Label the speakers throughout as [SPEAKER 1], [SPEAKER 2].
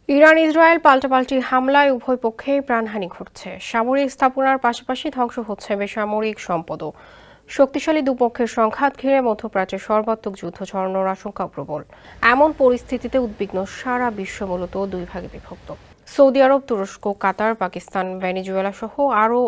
[SPEAKER 1] Iran Israel পাল্টাপাল্টি হামলায় উভয় পক্ষেই প্রাণহানি ঘটছে। সামরিক স্থাপনার পাশাপাশি ধ্বংস হচ্ছে বেসামরিক সম্পদও। শক্তিশালী দুপক্ষের সংঘাত ঘিরে মধ্যপ্রাচ্যে সর্বাত্মক যুদ্ধ ছড়ানোর আশঙ্কা প্রবল। এমন পরিস্থিতিতে উদ্বিগ্ন সারা বিশ্ব মূলত দুই ভাগে বিভক্ত। সৌদি আরব, তুরস্ক, কাতার, পাকিস্তান, ভেনেজুয়েলা সহ আরও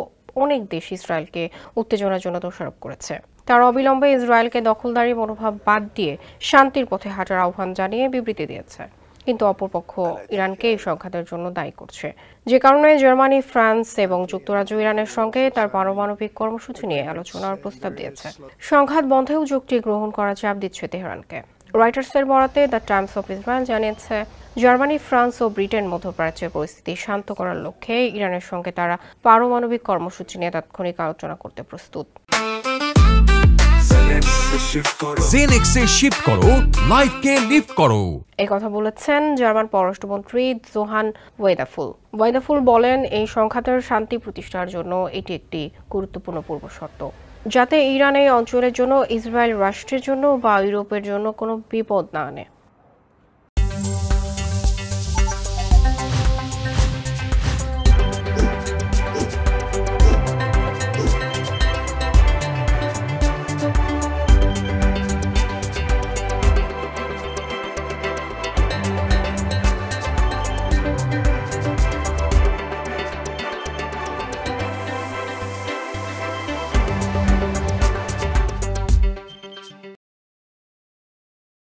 [SPEAKER 1] অনেক দেশ ইসরায়েলকে উত্তেজনার জন্য দোষারোপ করেছে। তারা অবিলম্বে ইসরায়েলকে দখলদারি মনোভাব বাদ দিয়ে শান্তির পথে হাঁটার আহ্বান জানিয়ে বিবৃতি দিয়েছে। কিন্তু অপরপক্ষ ইরানকে এই সংঘাতের জন্য দায়ী করছে, যে কারণে জার্মানি, ফ্রান্স এবং যুক্তরাজ্য ইরানের সঙ্গে তার পারমাণবিক কর্মসূচি নিয়ে আলোচনার প্রস্তাব দিয়েছে। সংঘাত বন্ধেও যুক্তি গ্রহণ করার চাপ দিচ্ছে তেহরানকে। রয়টার্সের বরাতে দ্য টাইমস অফ ইসরায়েল জানিয়েছে, জার্মানি, ফ্রান্স ও ব্রিটেন মধ্যপ্রাচ্যের পরিস্থিতি শান্ত করার লক্ষ্যে ইরানের সঙ্গে তারা পারমাণবিক কর্মসূচি নিয়ে তাৎক্ষণিক আলোচনা করতে প্রস্তুত।
[SPEAKER 2] জেনেক্সে শিফট করো, লাইফকে লিফট করো।
[SPEAKER 1] এই কথা বলেছেন জার্মান পররাষ্ট্রমন্ত্রী জোহান ওয়েদাফুল। ওয়েদাফুল বলেন, এই সংঘাতের শান্তি প্রতিষ্ঠার জন্য এটি একটি গুরুত্বপূর্ণ পূর্বশর্ত, যাতে ইরান এই অঞ্চলের জন্য, ইসরায়েল রাষ্ট্রের জন্য বা ইউরোপের জন্য কোনো বিপদ না আনে।